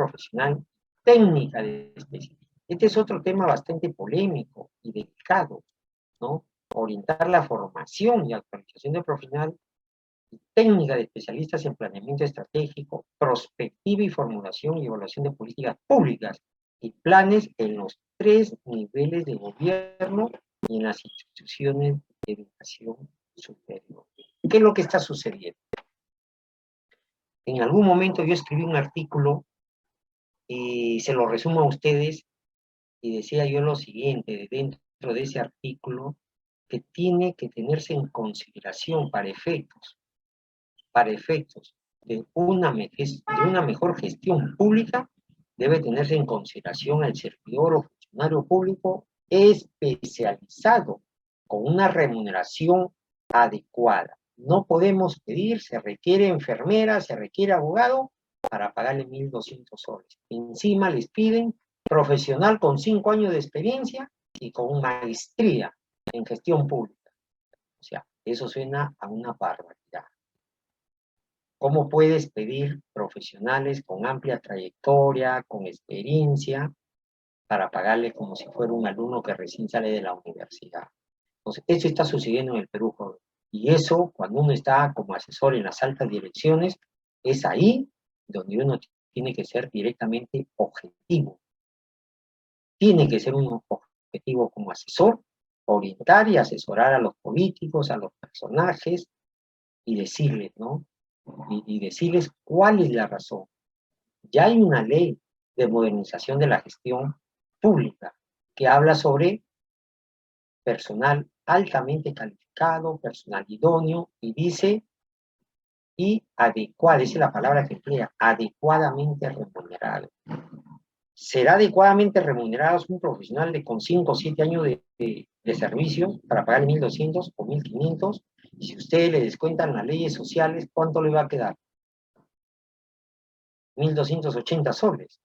profesional, técnica de especialista. Este es otro tema bastante polémico y delicado, ¿no? Orientar la formación y actualización de profesional y técnica de especialistas en planeamiento estratégico, prospectiva y formulación y evaluación de políticas públicas y planes en los 3 niveles de gobierno y en las instituciones de educación superior. ¿Qué es lo que está sucediendo? En algún momento yo escribí un artículo y se lo resumo a ustedes y decía yo lo siguiente, dentro de ese artículo, que tiene que tenerse en consideración para efectos de una mejor gestión pública, debe tenerse en consideración el servidor o funcionario público especializado con una remuneración adecuada. No podemos pedir, se requiere enfermera, se requiere abogado para pagarle 1.200 soles. Encima les piden profesional con 5 años de experiencia y con maestría en gestión pública. O sea, eso suena a una barbaridad. ¿Cómo puedes pedir profesionales con amplia trayectoria, con experiencia, para pagarle como si fuera un alumno que recién sale de la universidad? Entonces, eso está sucediendo en el Perú, joven. Y eso, cuando uno está como asesor en las altas direcciones, es ahí donde uno tiene que ser directamente objetivo. Tiene que ser un objetivo como asesor, orientar y asesorar a los políticos, a los personajes, y decirles, ¿no? Y decirles cuál es la razón. Ya hay una ley de modernización de la gestión pública que habla sobre personal altamente calificado, personal idóneo, y dice, y adecuado, esa es la palabra que emplea, adecuadamente remunerado. ¿Será adecuadamente remunerado un profesional de con 5 o 7 años de servicio para pagar 1.200 o 1.500? Si ustedes le descuentan las leyes sociales, ¿cuánto le va a quedar? 1.280 soles.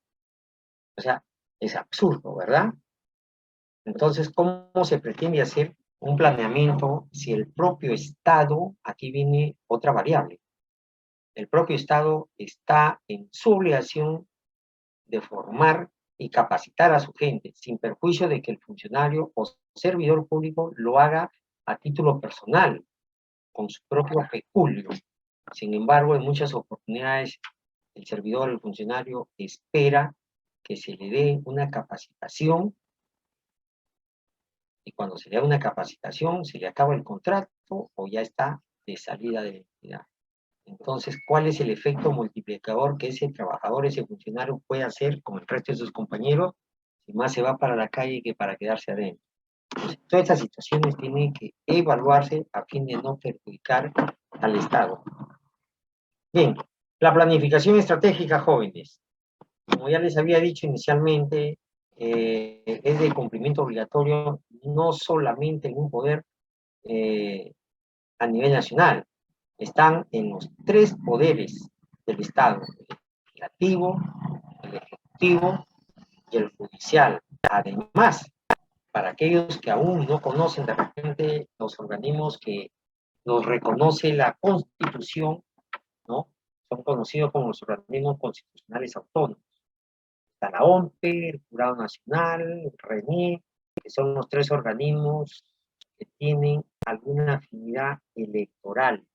O sea, es absurdo, ¿verdad? Entonces, ¿cómo se pretende hacer un planeamiento si el propio Estado, aquí viene otra variable, el propio Estado está en su obligación de formar y capacitar a su gente, sin perjuicio de que el funcionario o servidor público lo haga a título personal, con su propio peculio? Sin embargo, en muchas oportunidades, el servidor, el funcionario, espera que se le dé una capacitación, y cuando se le da una capacitación, se le acaba el contrato o ya está de salida de la entidad. Entonces, ¿cuál es el efecto multiplicador que ese trabajador, ese funcionario puede hacer con el resto de sus compañeros si más se va para la calle que para quedarse adentro? Entonces, todas estas situaciones tienen que evaluarse a fin de no perjudicar al Estado. Bien, la planificación estratégica, jóvenes. Como ya les había dicho inicialmente, es de cumplimiento obligatorio no solamente en un poder a nivel nacional, están en los 3 poderes del Estado, el legislativo, el ejecutivo y el judicial. Además, para aquellos que aún no conocen de repente los organismos que nos reconoce la Constitución, ¿no? Son conocidos como los organismos constitucionales autónomos. Está la OMPE, el Jurado Nacional, el RENIE, que son los 3 organismos que tienen alguna afinidad electoral,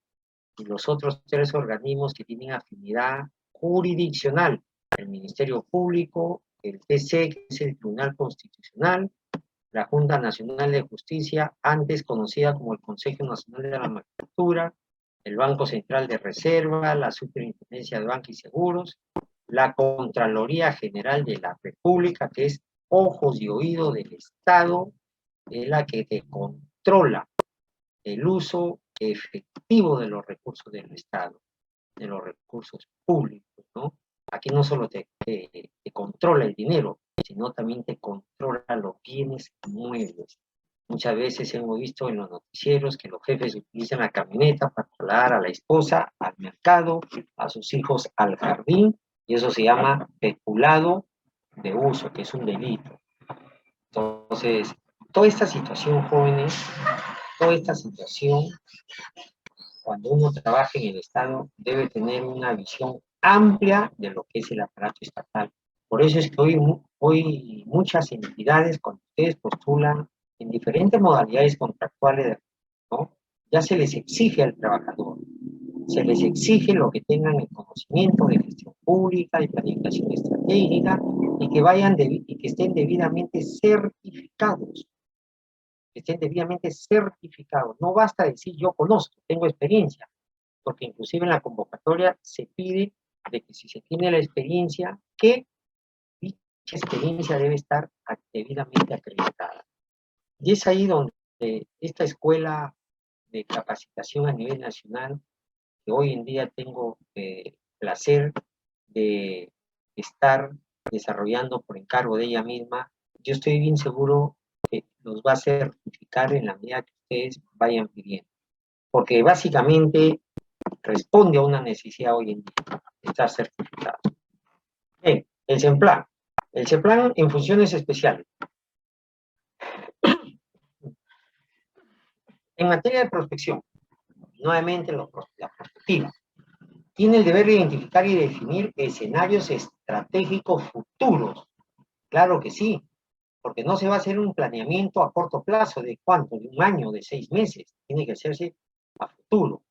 y los otros 3 organismos que tienen afinidad jurisdiccional, el Ministerio Público, el TC, que es el Tribunal Constitucional, la Junta Nacional de Justicia, antes conocida como el Consejo Nacional de la Magistratura, el Banco Central de Reserva, la Superintendencia de Banca y Seguros, la Contraloría General de la República, que es ojos y oídos del Estado, es la que te controla el uso efectivo de los recursos del Estado, de los recursos públicos, ¿no? Aquí no solo te controla el dinero, sino también te controla los bienes muebles. Muchas veces hemos visto en los noticieros que los jefes utilizan la camioneta para trasladar a la esposa al mercado, a sus hijos al jardín, y eso se llama peculado de uso, que es un delito. Entonces, toda esta situación, jóvenes, toda esta situación, cuando uno trabaja en el Estado, debe tener una visión amplia de lo que es el aparato estatal. Por eso es que hoy muchas entidades, cuando ustedes postulan en diferentes modalidades contractuales, ¿no? Ya se les exige al trabajador, se les exige lo que tengan el conocimiento de gestión pública, de planificación estratégica, y que estén debidamente certificados. Que estén debidamente certificados. No basta decir yo conozco, tengo experiencia, porque inclusive en la convocatoria se pide de que si se tiene la experiencia, que dicha experiencia debe estar debidamente acreditada. Y es ahí donde esta escuela de capacitación a nivel nacional, que hoy en día tengo placer de estar desarrollando por encargo de ella misma, yo estoy bien seguro que los va a certificar en la medida que ustedes vayan pidiendo. Porque básicamente responde a una necesidad hoy en día, estar certificado. Bien, el CEMPLAN. El CEMPLAN en funciones especiales. En materia de prospección, nuevamente la prospectiva, tiene el deber de identificar y definir escenarios estratégicos futuros. Claro que sí, porque no se va a hacer un planeamiento a corto plazo de cuánto, de un año, de 6 meses, tiene que hacerse a futuro,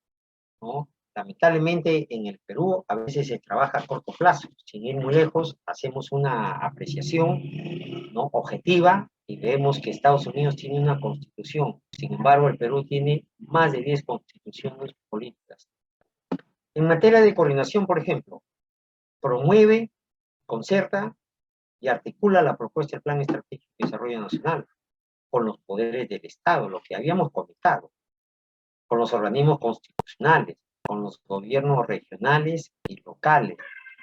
¿no? Lamentablemente en el Perú a veces se trabaja a corto plazo, sin ir muy lejos, hacemos una apreciación, ¿no?, objetiva y vemos que Estados Unidos tiene una constitución, sin embargo el Perú tiene más de 10 constituciones políticas. En materia de coordinación, por ejemplo, promueve, concerta y articula la propuesta del Plan Estratégico de Desarrollo Nacional con los poderes del Estado, lo que habíamos comentado, con los organismos constitucionales, con los gobiernos regionales y locales,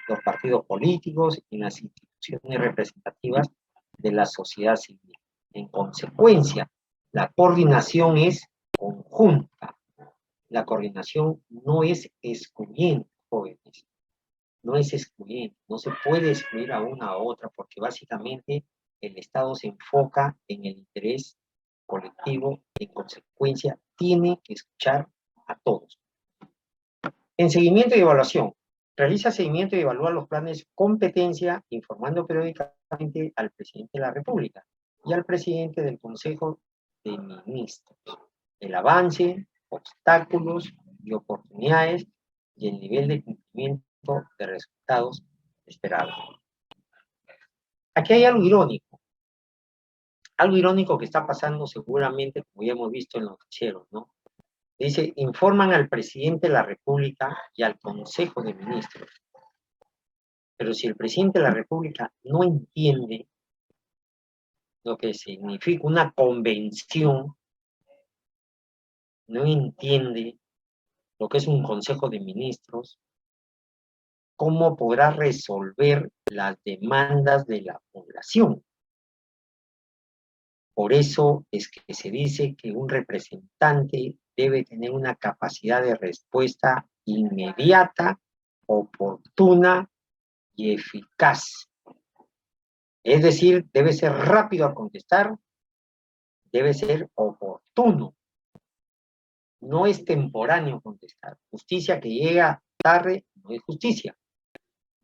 los partidos políticos y las instituciones representativas de la sociedad civil. En consecuencia, la coordinación es conjunta. La coordinación no es excluyente, jóvenes. No es excluyente. No se puede excluir a una u otra porque básicamente el Estado se enfoca en el interés colectivo, en consecuencia tiene que escuchar a todos. En seguimiento y evaluación, realiza seguimiento y evalúa los planes competencia, informando periódicamente al presidente de la República y al presidente del Consejo de Ministros el avance, obstáculos y oportunidades y el nivel de cumplimiento de resultados esperados. Aquí hay algo irónico que está pasando seguramente, como ya hemos visto en los noticieros, ¿no? Dice, informan al presidente de la República y al Consejo de Ministros. Pero si el presidente de la República no entiende lo que significa una convención, no entiende lo que es un Consejo de Ministros, ¿cómo podrá resolver las demandas de la población? Por eso es que se dice que un representante debe tener una capacidad de respuesta inmediata, oportuna y eficaz. Es decir, debe ser rápido a contestar, debe ser oportuno. No es temporáneo contestar. Justicia que llega tarde no es justicia.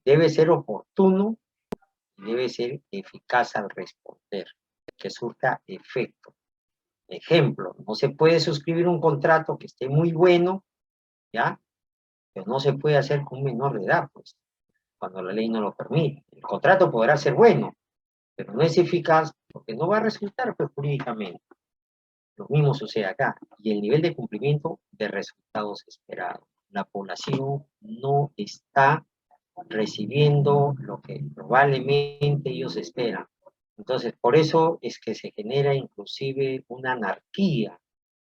Debe ser oportuno y debe ser eficaz al responder, que surta efecto. Ejemplo, no se puede suscribir un contrato que esté muy bueno, ¿ya? Pero no se puede hacer con un menor de edad, pues, cuando la ley no lo permite. El contrato podrá ser bueno, pero no es eficaz porque no va a resultar, pues, jurídicamente. Lo mismo sucede acá. Y el nivel de cumplimiento de resultados esperados. La población no está recibiendo lo que probablemente ellos esperan. Entonces, por eso es que se genera inclusive una anarquía,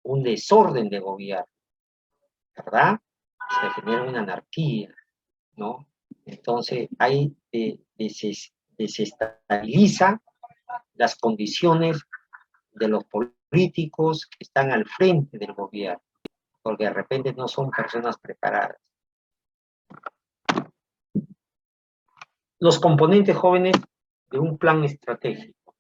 un desorden de gobierno, ¿verdad? Se genera una anarquía, ¿no? Entonces, ahí desestabiliza las condiciones de los políticos que están al frente del gobierno, porque de repente no son personas preparadas. Los componentes jóvenes de un plan estratégico.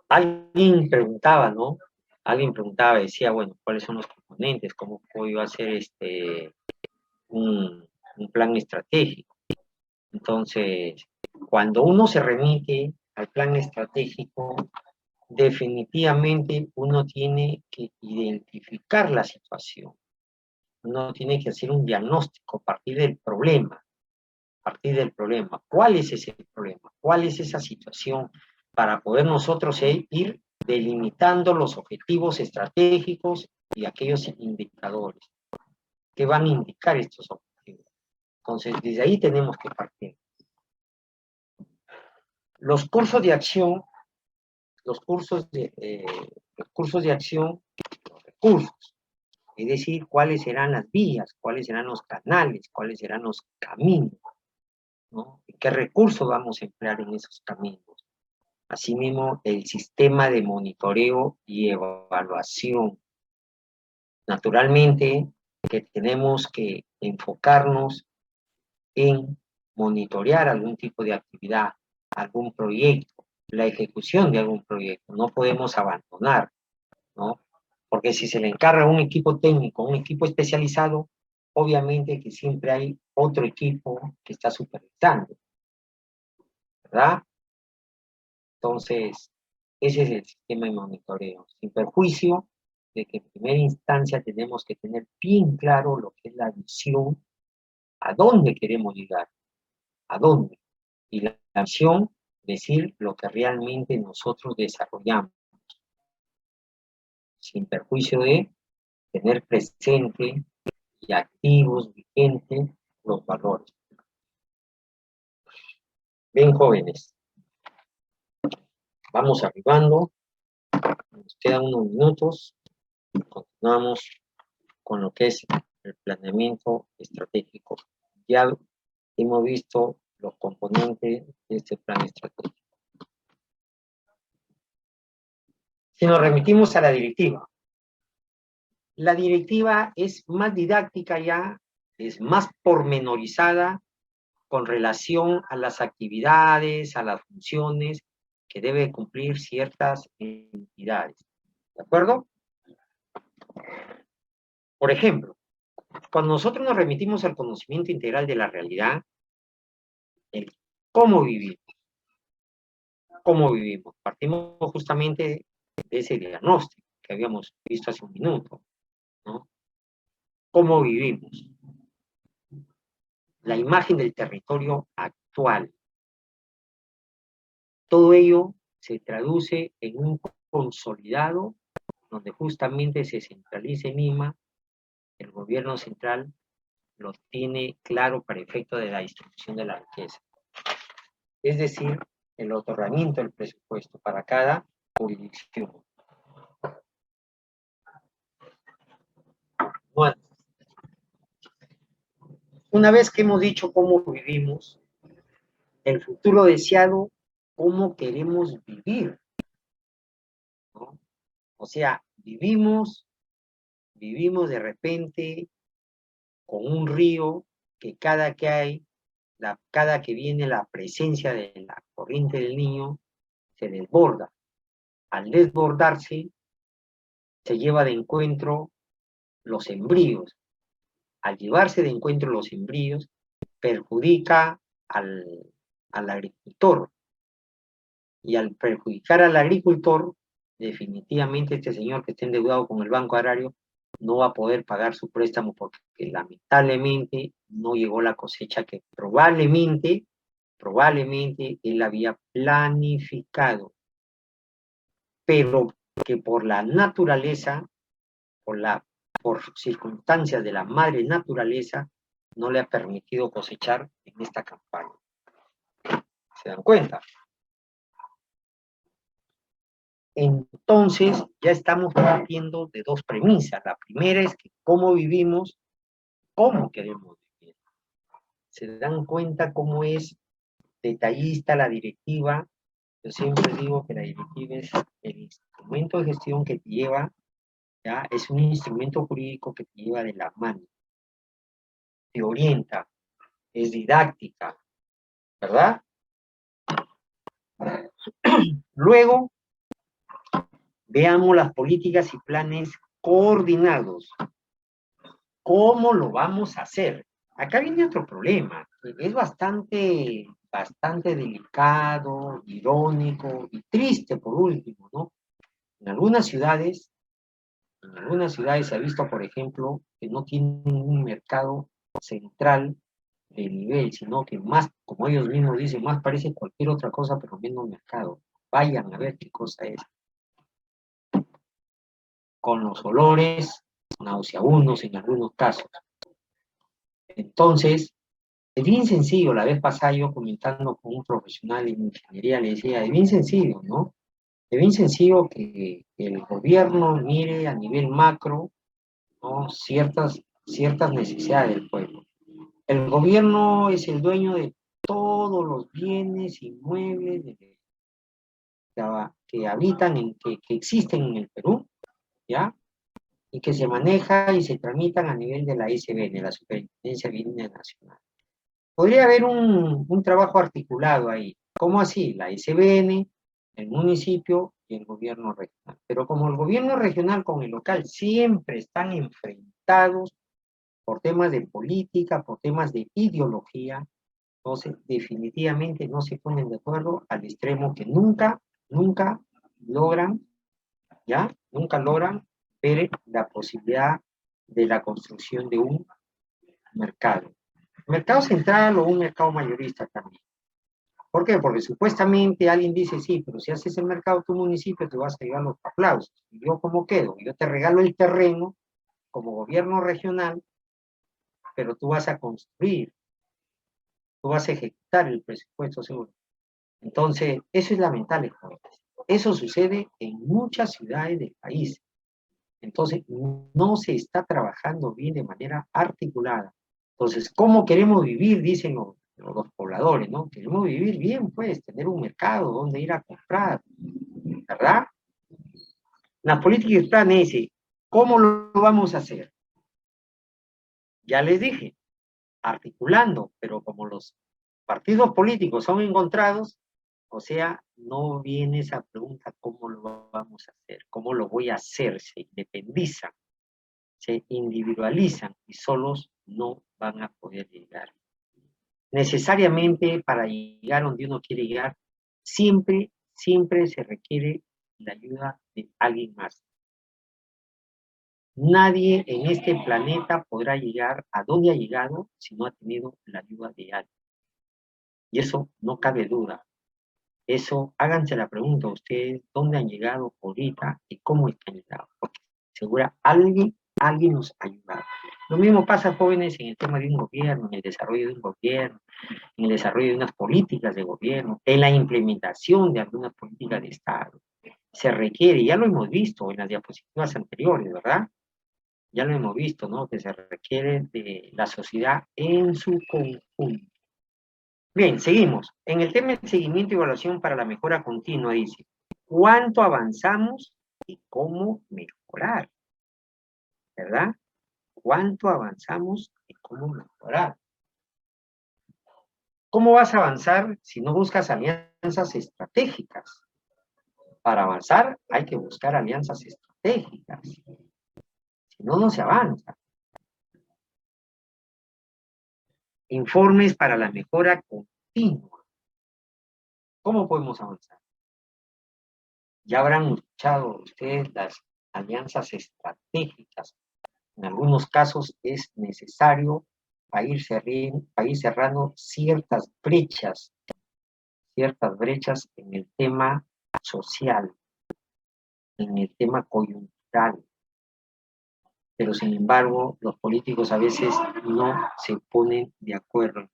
Alguien preguntaba, ¿no? Alguien preguntaba, decía, bueno, ¿cuáles son los componentes? ¿Cómo puedo hacer un un plan estratégico. Entonces, cuando uno se remite al plan estratégico, definitivamente uno tiene que identificar la situación. Uno tiene que hacer un diagnóstico a partir del problema. A partir del problema. ¿Cuál es ese problema? ¿Cuál es esa situación? Para poder nosotros ir delimitando los objetivos estratégicos y aquellos indicadores que van a indicar estos objetivos. Entonces, desde ahí tenemos que partir. Los cursos de acción, los cursos de acción, los recursos, es decir, cuáles serán las vías, cuáles serán los canales, cuáles serán los caminos, ¿no? ¿Y qué recursos vamos a emplear en esos caminos? Asimismo, el sistema de monitoreo y evaluación. Naturalmente, que tenemos que enfocarnos en monitorear algún tipo de actividad, algún proyecto, la ejecución de algún proyecto. No podemos abandonar, ¿no? Porque si se le encarga a un equipo técnico, un equipo especializado, obviamente que siempre hay otro equipo que está supervisando, ¿verdad? Entonces, ese es el sistema de monitoreo, sin perjuicio de que en primera instancia tenemos que tener bien claro lo que es la visión, a dónde queremos llegar, a dónde. Y la visión, decir lo que realmente nosotros desarrollamos, sin perjuicio de tener presente y activos, vigentes, los valores. Bien, jóvenes, vamos arribando, nos quedan unos minutos, continuamos con lo que es el planeamiento estratégico. Ya hemos visto los componentes de este plan estratégico. Si nos remitimos a la directiva es más didáctica ya, es más pormenorizada con relación a las actividades, a las funciones que debe cumplir ciertas entidades. ¿De acuerdo? Por ejemplo, cuando nosotros nos remitimos al conocimiento integral de la realidad, el cómo vivimos. ¿Cómo vivimos? Partimos justamente de ese diagnóstico que habíamos visto hace un minuto, ¿no? ¿Cómo vivimos? La imagen del territorio actual. Todo ello se traduce en un consolidado donde justamente se centraliza en Lima, el gobierno central lo tiene claro para efecto de la distribución de la riqueza. Es decir, el otorgamiento del presupuesto para cada jurisdicción. Bueno, una vez que hemos dicho cómo vivimos, el futuro deseado, cómo queremos vivir, ¿no? O sea, vivimos de repente con un río que cada que viene la presencia de la corriente del Niño, se desborda. Al desbordarse, se lleva de encuentro los sembríos. Al llevarse de encuentro los sembríos, perjudica al agricultor. Y al perjudicar al agricultor, definitivamente este señor que está endeudado con el Banco Agrario no va a poder pagar su préstamo porque lamentablemente no llegó la cosecha que probablemente él había planificado, pero que por la naturaleza, por circunstancias de la madre naturaleza, no le ha permitido cosechar en esta campaña. ¿Se dan cuenta? Entonces, ya estamos partiendo de dos premisas. La primera es que cómo vivimos, cómo queremos vivir. ¿Se dan cuenta cómo es detallista la directiva? Yo siempre digo que la directiva es el instrumento de gestión que te lleva, ¿ya? Es un instrumento jurídico que te lleva de la mano, te orienta, es didáctica, ¿verdad? Luego, veamos las políticas y planes coordinados. ¿Cómo lo vamos a hacer? Acá viene otro problema, que es bastante delicado, irónico y triste por último, ¿no? En algunas ciudades, se ha visto, por ejemplo, que no tienen un mercado central de nivel, sino que más, como ellos mismos dicen, más parece cualquier otra cosa, pero menos mercado. Vayan a ver qué cosa es. Con los olores nauseabundos en algunos casos. Entonces, es bien sencillo. La vez pasada yo comentando con un profesional en ingeniería le decía, es bien sencillo, ¿no? Es bien sencillo que el gobierno mire a nivel macro, ¿no? Ciertas necesidades del pueblo. El gobierno es el dueño de todos los bienes inmuebles que habitan, que existen en el Perú, ¿ya? Y que se maneja y se tramitan a nivel de la SBN, la Superintendencia de Bienes Nacional. Podría haber un trabajo articulado ahí. ¿Cómo así? La SBN, el municipio y el gobierno regional. Pero como el gobierno regional con el local siempre están enfrentados por temas de política, por temas de ideología, entonces definitivamente no se ponen de acuerdo al extremo que nunca logran, ¿ya? Nunca logran ver la posibilidad de la construcción de un mercado. Mercado central o un mercado mayorista también. ¿Por qué? Porque supuestamente alguien dice, sí, pero si haces el mercado tu municipio te vas a llevar los aplausos. ¿Y yo cómo quedo? Yo te regalo el terreno como gobierno regional, pero tú vas a construir, tú vas a ejecutar el presupuesto seguro. Entonces, eso es lamentable, jóvenes. Eso sucede en muchas ciudades del país. Entonces, no se está trabajando bien de manera articulada. Entonces, ¿cómo queremos vivir? Dicen los pobladores, ¿no? Queremos vivir bien, pues, tener un mercado donde ir a comprar, ¿verdad? La política del plan es, ¿cómo lo vamos a hacer? Ya les dije, articulando, pero como los partidos políticos son encontrados, o sea, no viene esa pregunta, ¿cómo lo vamos a hacer? ¿Cómo lo voy a hacer? Se independizan, se individualizan y solos no van a poder llegar. Necesariamente para llegar donde uno quiere llegar, siempre se requiere la ayuda de alguien más. Nadie en este planeta podrá llegar a donde ha llegado si no ha tenido la ayuda de alguien. Y eso no cabe duda. Eso, háganse la pregunta a ustedes, ¿dónde han llegado ahorita y cómo están llegando? Porque segura alguien nos ha ayudado. Lo mismo pasa, jóvenes, en el tema de un gobierno, en el desarrollo de un gobierno, en el desarrollo de unas políticas de gobierno, en la implementación de algunas políticas de Estado. Se requiere, ya lo hemos visto en las diapositivas anteriores, ¿verdad? Ya lo hemos visto, ¿no? Que se requiere de la sociedad en su conjunto. Bien, seguimos. En el tema de seguimiento y evaluación para la mejora continua, dice, ¿cuánto avanzamos y cómo mejorar? ¿Verdad? ¿Cuánto avanzamos y cómo mejorar? ¿Cómo vas a avanzar si no buscas alianzas estratégicas? Para avanzar hay que buscar alianzas estratégicas. Si no, no se avanza. Informes para la mejora continua. ¿Cómo podemos avanzar? Ya habrán escuchado ustedes las alianzas estratégicas. En algunos casos es necesario para ir cerrando ciertas brechas en el tema social, en el tema coyuntural. Pero sin embargo, los políticos a veces no se ponen de acuerdo.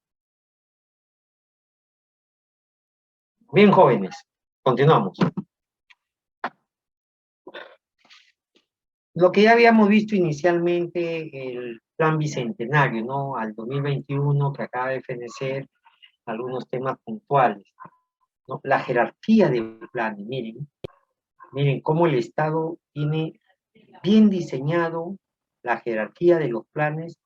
Bien, jóvenes, continuamos. Lo que ya habíamos visto inicialmente, el plan bicentenario, ¿no? Al 2021, que acaba de fenecer, algunos temas puntuales, ¿no? La jerarquía del plan, miren cómo el Estado tiene bien diseñado la jerarquía de los planes,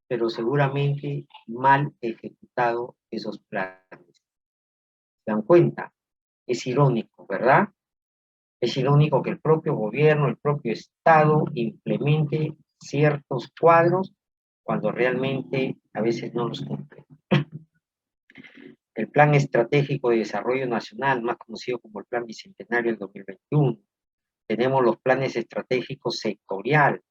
pero seguramente mal ejecutado esos planes. ¿Se dan cuenta? Es irónico, ¿verdad? Es irónico que el propio gobierno, el propio Estado implemente ciertos cuadros cuando realmente a veces no los cumple. El Plan Estratégico de Desarrollo Nacional, más conocido como el Plan Bicentenario del 2021. Tenemos los planes estratégicos sectoriales,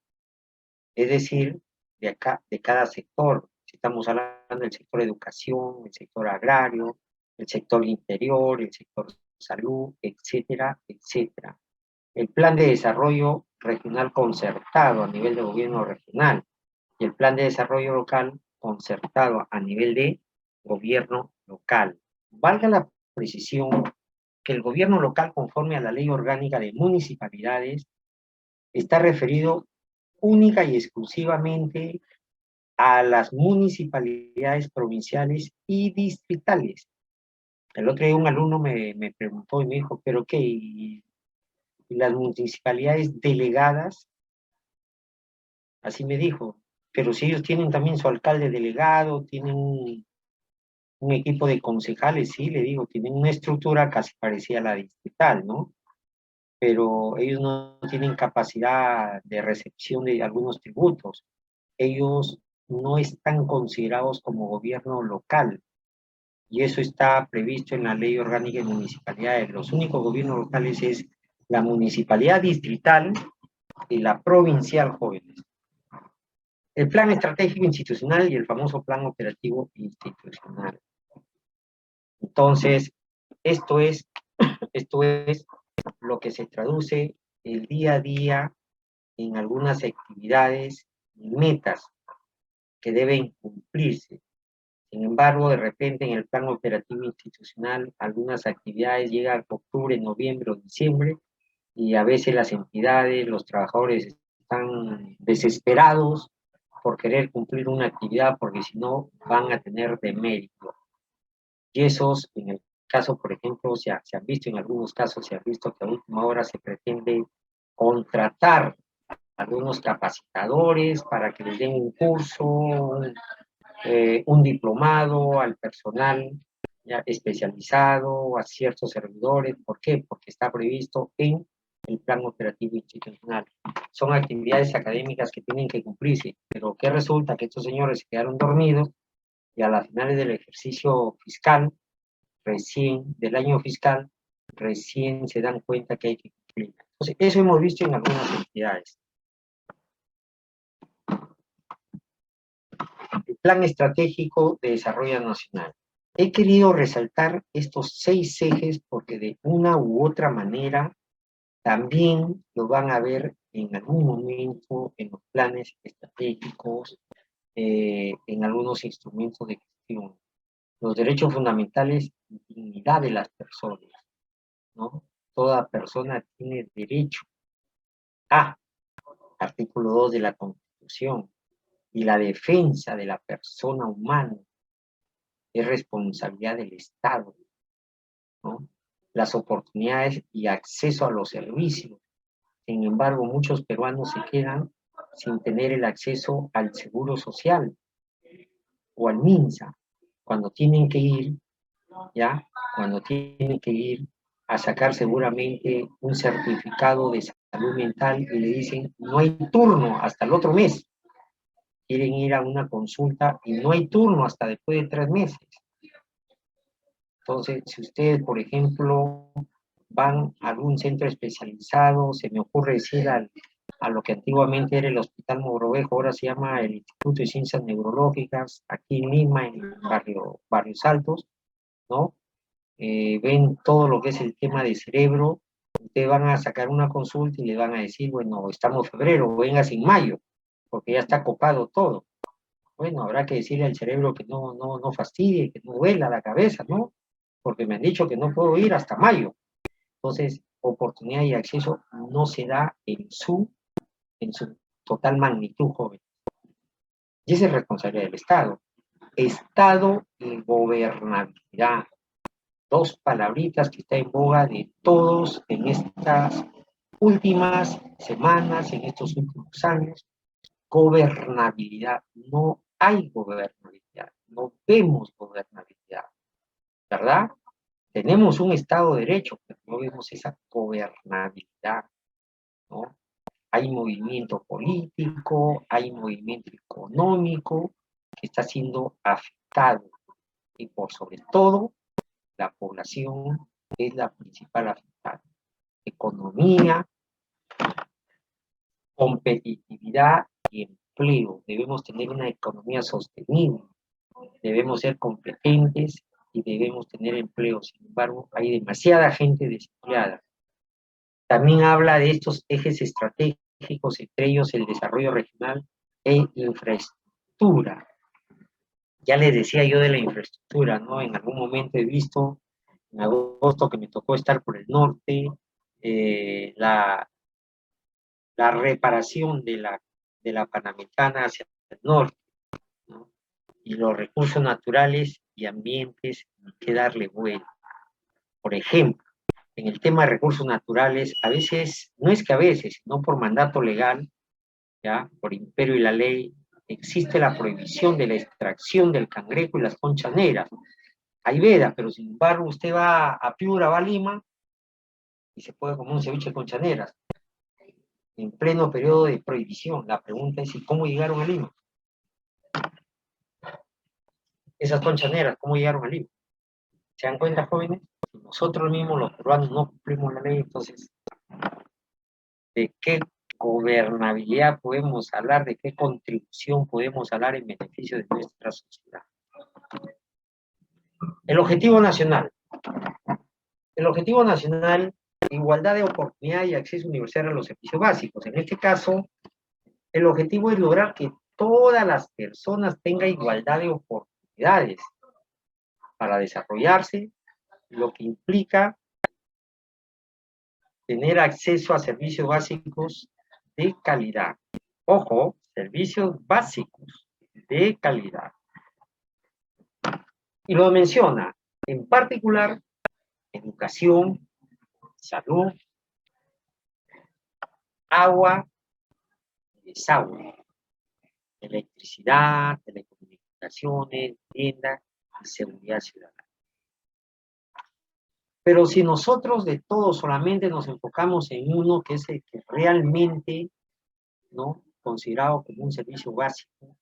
es decir, de cada sector. Si estamos hablando del sector educación, el sector agrario, el sector interior, el sector salud, etcétera, etcétera. El plan de desarrollo regional concertado a nivel de gobierno regional y el plan de desarrollo local concertado a nivel de gobierno local. Valga la precisión que el gobierno local, conforme a la Ley Orgánica de Municipalidades, está referido única y exclusivamente a las municipalidades provinciales y distritales. El otro día un alumno me preguntó y me dijo, ¿pero qué? ¿Y las municipalidades delegadas? Así me dijo. Pero si ellos tienen también su alcalde delegado, tienen un equipo de concejales, sí, le digo, tienen una estructura casi parecida a la distrital, ¿no? Pero ellos no tienen capacidad de recepción de algunos tributos. Ellos no están considerados como gobierno local, y eso está previsto en la Ley Orgánica de Municipalidades. Los únicos gobiernos locales es la municipalidad distrital y la provincial, jóvenes. El plan estratégico institucional y el famoso plan operativo institucional. Entonces, esto es, esto es lo que se traduce el día a día en algunas actividades y metas que deben cumplirse. Sin embargo, de repente en el plan operativo institucional, algunas actividades llegan a octubre, noviembre o diciembre, y a veces las entidades, los trabajadores están desesperados por querer cumplir una actividad, porque si no van a tener demérito. Y esos, en el caso, por ejemplo, se han visto en algunos casos, se ha visto que a última hora se pretende contratar algunos capacitadores para que les den un curso, un diplomado al personal ya especializado, a ciertos servidores. ¿Por qué? Porque está previsto en el plan operativo institucional. Son actividades académicas que tienen que cumplirse, pero ¿qué resulta? Que estos señores se quedaron dormidos y a las finales del ejercicio fiscal, del año fiscal, recién se dan cuenta que hay que cumplir. Entonces, eso hemos visto en algunas entidades. El Plan Estratégico de Desarrollo Nacional. He querido resaltar estos 6 ejes porque de una u otra manera también lo van a ver en algún momento en los planes estratégicos, en algunos instrumentos de gestión. Los derechos fundamentales y dignidad de las personas, ¿no? Toda persona tiene derecho a, artículo 2 de la Constitución, y la defensa de la persona humana es responsabilidad del Estado, ¿no? Las oportunidades y acceso a los servicios. Sin embargo, muchos peruanos se quedan sin tener el acceso al seguro social o al MINSA, cuando tienen que ir, ¿ya? Cuando tienen que ir a sacar seguramente un certificado de salud mental y le dicen, no hay turno hasta el otro mes. Quieren ir a una consulta y no hay turno hasta después de 3 meses. Entonces, si ustedes, por ejemplo, van a algún centro especializado, se me ocurre decir a lo que antiguamente era el Hospital Mogrovejo, ahora se llama el Instituto de Ciencias Neurológicas, aquí en Lima, en Barrios Altos, ¿no? Ven todo lo que es el tema de cerebro, ustedes van a sacar una consulta y le van a decir, bueno, estamos en febrero, vengas en mayo, porque ya está copado todo. Bueno, habrá que decirle al cerebro que no fastidie, que no duela la cabeza, ¿no? Porque me han dicho que no puedo ir hasta mayo. Entonces, oportunidad y acceso no se da en su total magnitud, joven. Y esa es responsabilidad del Estado. Estado y gobernabilidad. 2 palabritas que están en boga de todos en estas últimas semanas, en estos últimos años. Gobernabilidad. No hay gobernabilidad. No vemos gobernabilidad. ¿Verdad? Tenemos un Estado de Derecho, pero no vemos esa gobernabilidad, ¿no? Hay movimiento político, hay movimiento económico que está siendo afectado, y por sobre todo, la población es la principal afectada. Economía, competitividad y empleo. Debemos tener una economía sostenible, debemos ser competentes y debemos tener empleo. Sin embargo, hay demasiada gente desempleada. También habla de estos ejes estratégicos, entre ellos el desarrollo regional e infraestructura. Ya les decía yo de la infraestructura, ¿no? En algún momento he visto, en agosto que me tocó estar por el norte, la reparación de la Panamericana hacia el norte, ¿no? Y los recursos naturales y ambientes hay que darle vuelta. Por ejemplo, en el tema de recursos naturales, a veces, no es que a veces, sino por mandato legal, ¿ya? Por imperio y la ley, existe la prohibición de la extracción del cangrejo y las conchas negras. Hay veda, pero sin embargo usted va a Piura, va a Lima, y se puede comer un ceviche de conchas negras, en pleno periodo de prohibición. La pregunta es, ¿y cómo llegaron a Lima? Esas conchas negras, ¿cómo llegaron a Lima? ¿Se dan cuenta, jóvenes? Nosotros mismos, los peruanos, no cumplimos la ley, entonces, ¿de qué gobernabilidad podemos hablar? ¿De qué contribución podemos hablar en beneficio de nuestra sociedad? El objetivo nacional. El objetivo nacional, igualdad de oportunidad y acceso universal a los servicios básicos. En este caso, el objetivo es lograr que todas las personas tengan igualdad de oportunidades para desarrollarse, lo que implica tener acceso a servicios básicos de calidad. Ojo, servicios básicos de calidad. Y lo menciona, en particular, educación, salud, agua, desagüe, electricidad, telecomunicaciones, vivienda y seguridad ciudadana. Pero si nosotros de todo solamente nos enfocamos en uno, que es el que realmente, ¿no?, considerado como un servicio básico,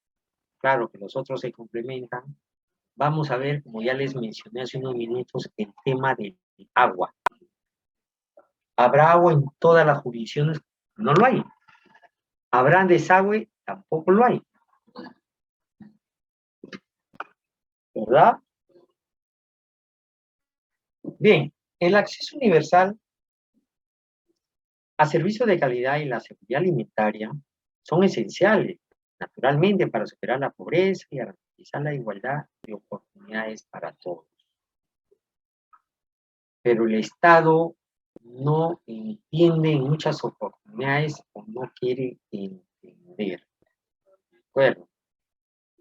claro que los otros se complementan, vamos a ver, como ya les mencioné hace unos minutos, el tema del agua. ¿Habrá agua en todas las jurisdicciones? No lo hay. ¿Habrá desagüe? Tampoco lo hay. ¿Verdad? Bien, el acceso universal a servicios de calidad y la seguridad alimentaria son esenciales, naturalmente, para superar la pobreza y garantizar la igualdad de oportunidades para todos. Pero el Estado no entiende en muchas oportunidades o no quiere entender. ¿De acuerdo?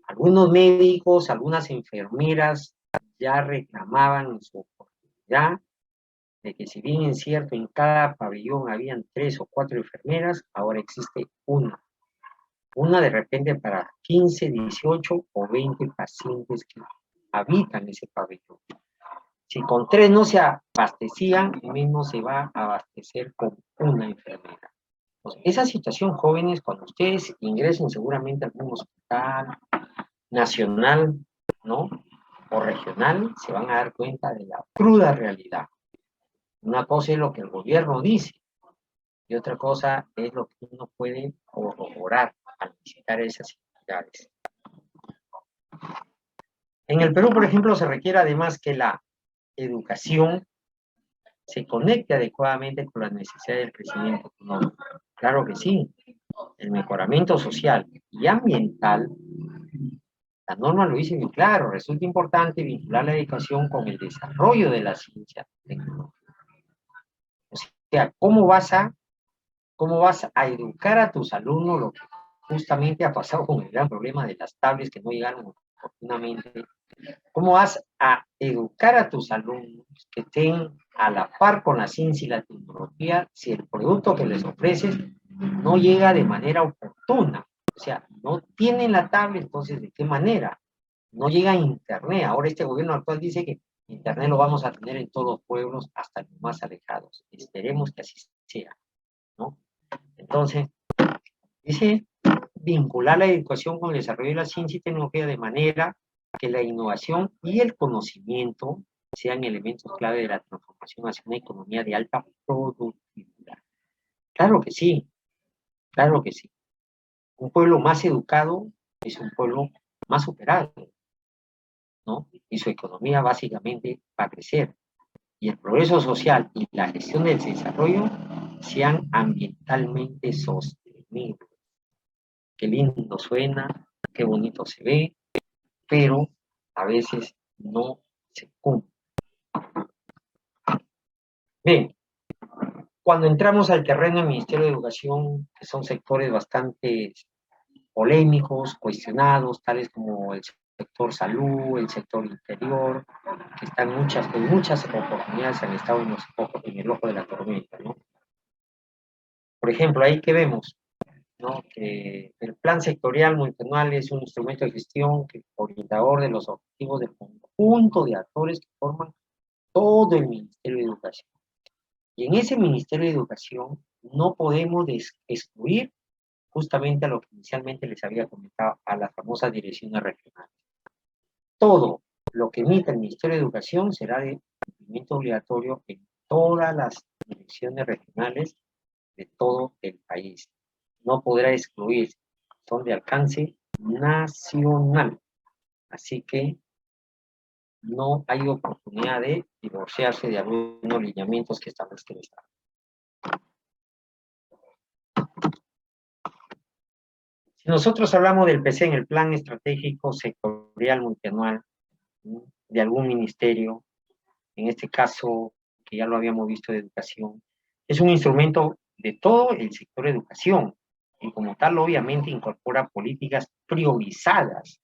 Algunos médicos, algunas enfermeras ya reclamaban su oportunidad de que, si bien es cierto, en cada pabellón habían 3 o 4 enfermeras, ahora existe una. Una de repente para 15, 18 o 20 pacientes que habitan ese pabellón. Si con 3 no se abastecían, menos se va a abastecer con una enfermera. Pues esa situación, jóvenes, cuando ustedes ingresen seguramente a algún hospital nacional, ¿no?, o regional, se van a dar cuenta de la cruda realidad. Una cosa es lo que el gobierno dice, y otra cosa es lo que uno puede corroborar al visitar esas entidades. En el Perú, por ejemplo, se requiere además que la educación se conecte adecuadamente con las necesidades del crecimiento económico. Claro que sí. El mejoramiento social y ambiental, la norma lo dice muy claro, resulta importante vincular la educación con el desarrollo de la ciencia tecnológica. O sea, ¿cómo vas a educar a tus alumnos? Lo que justamente ha pasado con el gran problema de las tablets que no llegaron oportunamente. ¿Cómo vas a educar a tus alumnos que estén a la par con la ciencia y la tecnología si el producto que les ofreces no llega de manera oportuna? O sea, no tienen la tablet, entonces, ¿de qué manera? No llega a Internet. Ahora este gobierno actual dice que Internet lo vamos a tener en todos los pueblos, hasta los más alejados. Esperemos que así sea, ¿no? Entonces, dice vincular la educación con el desarrollo de la ciencia y tecnología de manera que la innovación y el conocimiento sean elementos clave de la transformación hacia una economía de alta productividad. Claro que sí, claro que sí. Un pueblo más educado es un pueblo más superado, ¿no? Y su economía básicamente va a crecer. Y el progreso social y la gestión del desarrollo sean ambientalmente sostenibles. Qué lindo suena, qué bonito se ve, pero a veces no se cumple. Bien, cuando entramos al terreno del Ministerio de Educación, que son sectores bastante polémicos, cuestionados, tales como el sector salud, el sector interior, que están en muchas oportunidades han estado en el ojo de la tormenta, ¿no? Por ejemplo, ahí que vemos, ¿no? Que el plan sectorial multianual es un instrumento de gestión orientador de los objetivos del conjunto de actores que forman todo el Ministerio de Educación. Y en ese Ministerio de Educación no podemos excluir justamente a lo que inicialmente les había comentado, a las famosas direcciones regionales. Todo lo que emita el Ministerio de Educación será de cumplimiento obligatorio en todas las direcciones regionales de todo el país. No podrá excluir, son de alcance nacional. Así que no hay oportunidad de divorciarse de algunos lineamientos que establezca el Estado. Si nosotros hablamos del PC en el Plan Estratégico Sectorial Multianual, ¿no?, de algún ministerio, en este caso, que ya lo habíamos visto de educación, es un instrumento de todo el sector de educación y como tal obviamente incorpora políticas priorizadas.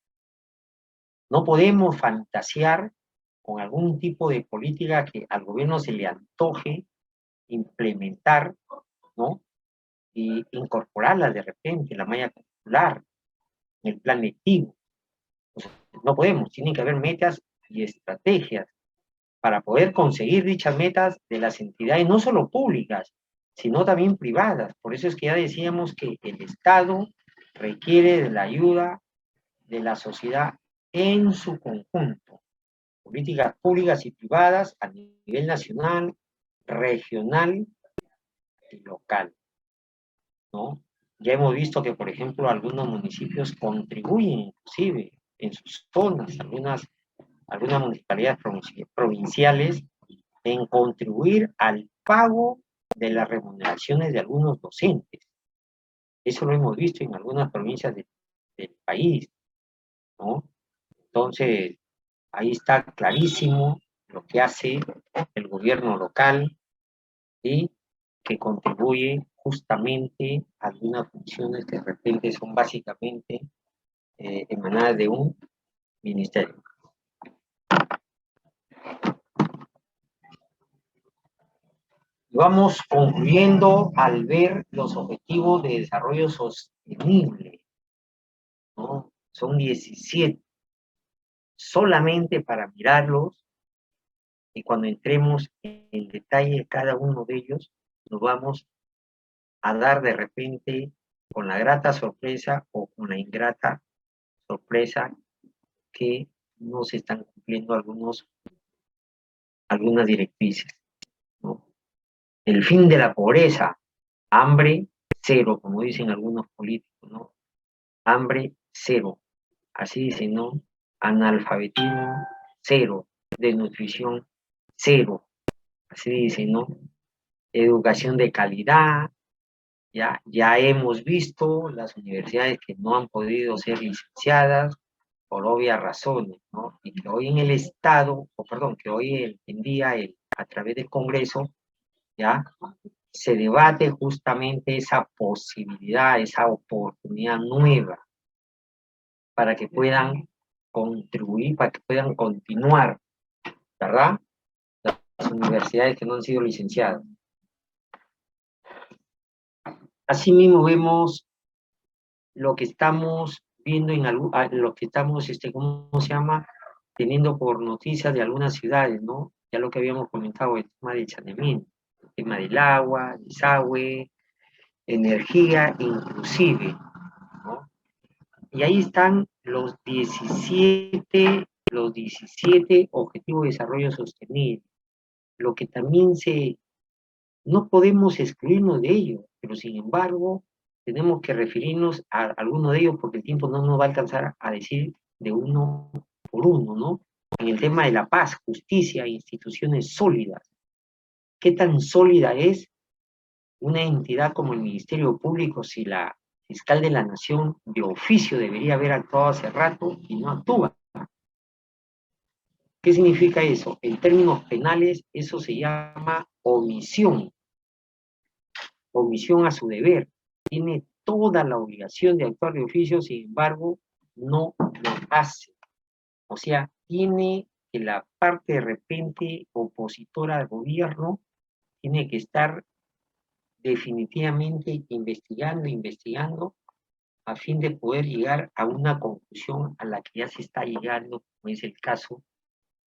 No podemos fantasear con algún tipo de política que al gobierno se le antoje implementar, ¿no? Y incorporarla de repente, la malla curricular, en el plan lectivo. No podemos, tienen que haber metas y estrategias para poder conseguir dichas metas de las entidades, no solo públicas, sino también privadas. Por eso es que ya decíamos que el Estado requiere de la ayuda de la sociedad en su conjunto. Políticas públicas y privadas a nivel nacional, regional y local, ¿no? Ya hemos visto que, por ejemplo, algunos municipios contribuyen inclusive en sus zonas, algunas municipalidades provinciales, en contribuir al pago de las remuneraciones de algunos docentes. Eso lo hemos visto en algunas provincias del país, ¿no? Entonces, ahí está clarísimo lo que hace el gobierno local y que contribuye justamente a algunas funciones que de repente son básicamente emanadas de un ministerio. Vamos concluyendo al ver los objetivos de desarrollo sostenible, ¿no? Son 17, solamente para mirarlos, y cuando entremos en detalle de cada uno de ellos, nos vamos a dar de repente con la grata sorpresa o con la ingrata sorpresa que no se están cumpliendo algunas directrices, ¿no? El fin de la pobreza, hambre cero, como dicen algunos políticos, ¿no? Hambre cero, así dicen, ¿no? Analfabetismo cero, desnutrición cero, así dicen, ¿no? Educación de calidad, ya hemos visto las universidades que no han podido ser licenciadas por obvias razones, ¿no? Y que hoy en el Estado, o perdón, que hoy en día a través del Congreso, ya se debate justamente esa posibilidad, esa oportunidad nueva para que puedan contribuir, para que puedan continuar, ¿verdad? Las universidades que no han sido licenciadas. Asimismo vemos lo que estamos viendo lo que estamos, ¿cómo se llama? Teniendo por noticias de algunas ciudades, ¿no? Ya lo que habíamos comentado, el tema del saneamiento, el tema del agua, desagüe, energía, inclusive, ¿no? Y ahí están los 17 Objetivos de Desarrollo Sostenible. Lo que también no podemos excluirnos de ello, pero sin embargo, tenemos que referirnos a alguno de ellos porque el tiempo no nos va a alcanzar a decir de uno por uno, ¿no? En el tema de la paz, justicia e instituciones sólidas. ¿Qué tan sólida es una entidad como el Ministerio Público si la fiscal de la Nación de oficio debería haber actuado hace rato y no actúa? ¿Qué significa eso? En términos penales, eso se llama omisión a su deber. Tiene toda la obligación de actuar de oficio, sin embargo, no lo hace. O sea, tiene que la parte de repente opositora al gobierno, tiene que estar definitivamente investigando, a fin de poder llegar a una conclusión a la que ya se está llegando, como es el caso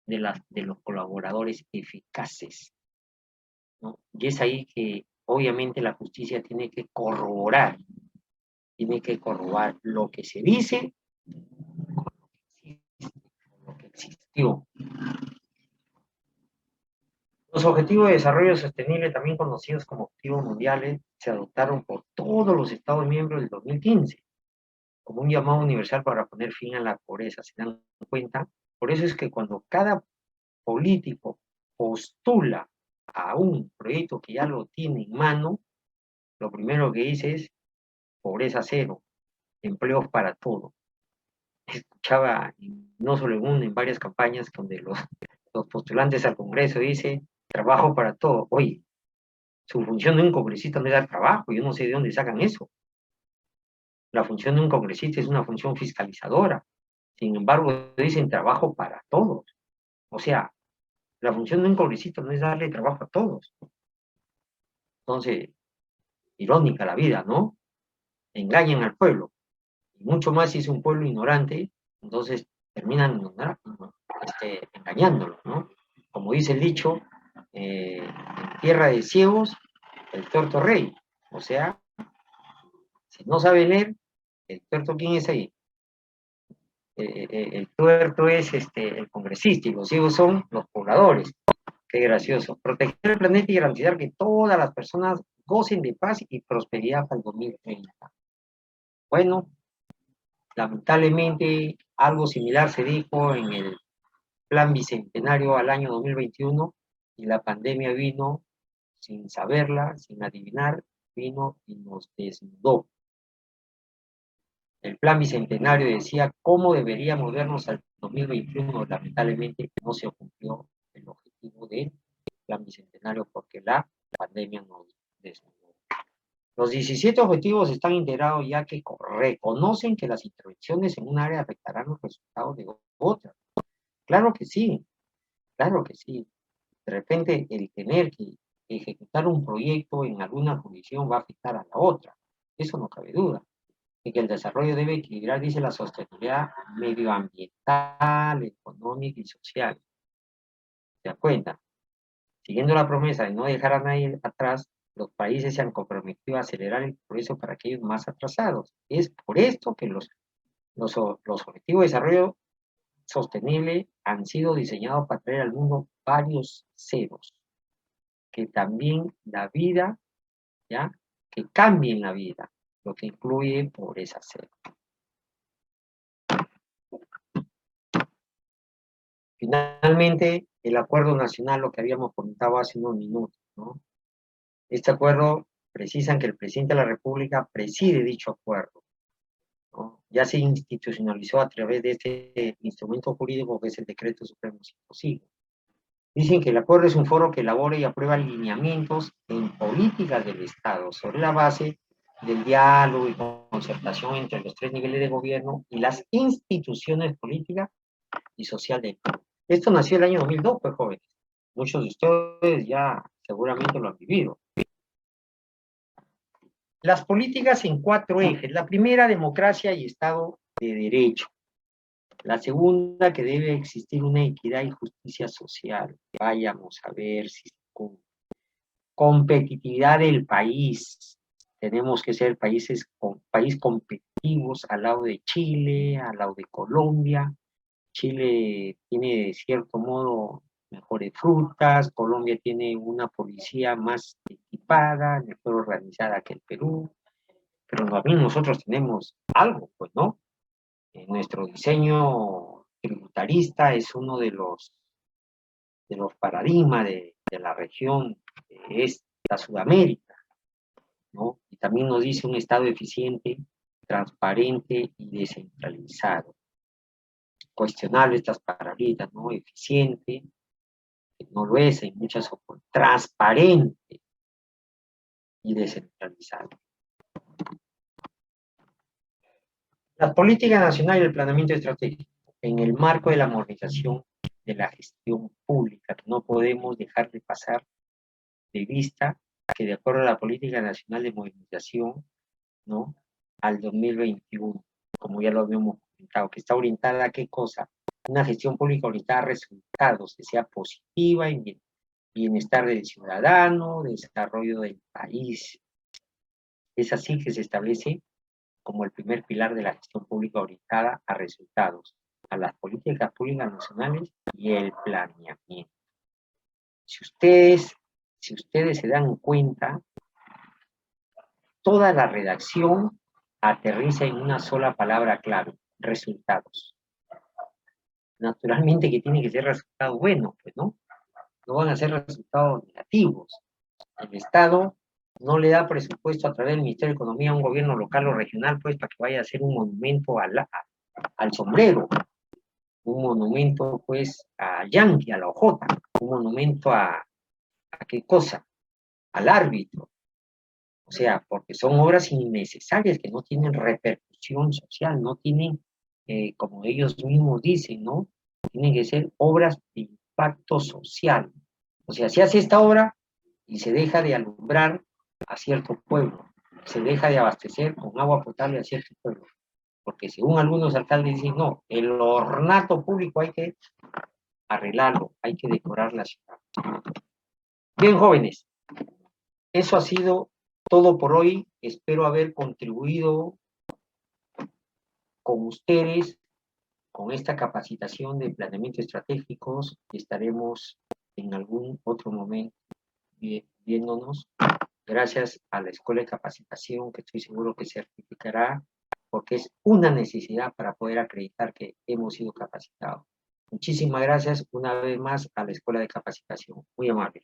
de los colaboradores eficaces, ¿no? Y es ahí que obviamente la justicia tiene que corroborar lo que se dice con lo que existió. Los Objetivos de Desarrollo Sostenible, también conocidos como Objetivos Mundiales, se adoptaron por todos los Estados miembros del 2015 como un llamado universal para poner fin a la pobreza. ¿Se dan cuenta? Por eso es que cuando cada político postula a un proyecto que ya lo tiene en mano, lo primero que dice es pobreza cero, empleos para todo. Escuchaba, no solo en varias campañas donde los postulantes al Congreso dicen trabajo para todo. Oye, su función de un congresista no es dar trabajo, yo no sé de dónde sacan eso. La función de un congresista es una función fiscalizadora. Sin embargo, dicen trabajo para todos. O sea, la función de un congresista no es darle trabajo a todos. Entonces, irónica la vida, ¿no? Engañan al pueblo. Y mucho más si es un pueblo ignorante, entonces terminan engañándolo, ¿no? Como dice el dicho, en tierra de ciegos, el tuerto rey. O sea, si no sabe leer, el tuerto, ¿quién es ahí? El tuerto es el congresista y los ciegos son los pobladores. Qué gracioso. Proteger el planeta y garantizar que todas las personas gocen de paz y prosperidad para el 2030. Bueno, lamentablemente algo similar se dijo en el plan bicentenario al año 2021 y la pandemia vino sin saberla, sin adivinar, vino y nos desnudó. El plan bicentenario decía cómo deberíamos vernos al 2021, lamentablemente no se cumplió el objetivo del plan bicentenario porque la pandemia nos desnudó. Los 17 objetivos están integrados ya que reconocen que las intervenciones en un área afectarán los resultados de otras. Claro que sí, claro que sí. De repente el tener que ejecutar un proyecto en alguna jurisdicción va a afectar a la otra. Eso no cabe duda. Y que el desarrollo debe equilibrar, dice, la sostenibilidad medioambiental, económica y social. ¿Se da cuenta? Siguiendo la promesa de no dejar a nadie atrás, los países se han comprometido a acelerar el progreso para aquellos más atrasados. Es por esto que los objetivos de desarrollo sostenible han sido diseñados para traer al mundo varios ceros, que también la vida, ¿ya? Que cambien la vida, lo que incluye pobreza cero. Finalmente, el acuerdo nacional, lo que habíamos comentado hace unos minutos, ¿no? Este acuerdo precisan que el presidente de la República preside dicho acuerdo, ¿no? Ya se institucionalizó a través de este instrumento jurídico que es el Decreto Supremo 5. Dicen que el acuerdo es un foro que elabora y aprueba lineamientos en políticas del Estado sobre la base del diálogo y concertación entre los tres niveles de gobierno y las instituciones políticas y sociales del Perú. Esto nació el año 2002, pues jóvenes. Muchos de ustedes ya seguramente lo han vivido. Las políticas en 4 ejes. La primera, democracia y Estado de Derecho. La segunda, que debe existir una equidad y justicia social. Vayamos a ver si con competitividad del país. Tenemos que ser país competitivo competitivos al lado de Chile, al lado de Colombia. Chile tiene de cierto modo mejores frutas, Colombia tiene una policía más equipada, mejor organizada que el Perú, pero también nosotros tenemos algo, pues, ¿no? Nuestro diseño tributarista es uno de los paradigmas de la región de esta Sudamérica, ¿no? Y también nos dice un Estado eficiente, transparente y descentralizado. Cuestionable estas palabritas, ¿no? Eficiente, que no lo es en muchas oportunidades, transparente y descentralizado. La política nacional y el planeamiento estratégico en el marco de la modernización de la gestión pública, que no podemos dejar de pasar de vista que de acuerdo a la política nacional de modernización, ¿no? Al 2021, como ya lo habíamos comentado, que está orientada a qué cosa, una gestión pública orientada a resultados, que sea positiva en bienestar del ciudadano, desarrollo del país. Es así que se establece como el primer pilar de la gestión pública orientada a resultados, a las políticas públicas nacionales y el planeamiento. Si ustedes se dan cuenta, toda la redacción aterriza en una sola palabra clave, resultados. Naturalmente que tiene que ser resultados buenos, pues, ¿no? No van a ser resultados negativos. El Estado no le da presupuesto a través del Ministerio de Economía a un gobierno local o regional, pues, para que vaya a hacer un monumento al sombrero, un monumento, pues, a Yankee, a la ojota, un monumento a qué cosa, al árbitro. O sea, porque son obras innecesarias que no tienen repercusión social, no tienen, como ellos mismos dicen, ¿no? Tienen que ser obras de impacto social. O sea, se hace esta obra y se deja de alumbrar a cierto pueblo, se deja de abastecer con agua potable a cierto pueblo. Porque según algunos alcaldes dicen, no, el ornato público hay que arreglarlo, hay que decorar la ciudad. Bien, jóvenes, eso ha sido todo por hoy. Espero haber contribuido con ustedes con esta capacitación de planeamiento estratégicos. Estaremos en algún otro momento viéndonos. Gracias a la Escuela de Capacitación, que estoy seguro que certificará, porque es una necesidad para poder acreditar que hemos sido capacitados. Muchísimas gracias una vez más a la Escuela de Capacitación. Muy amable.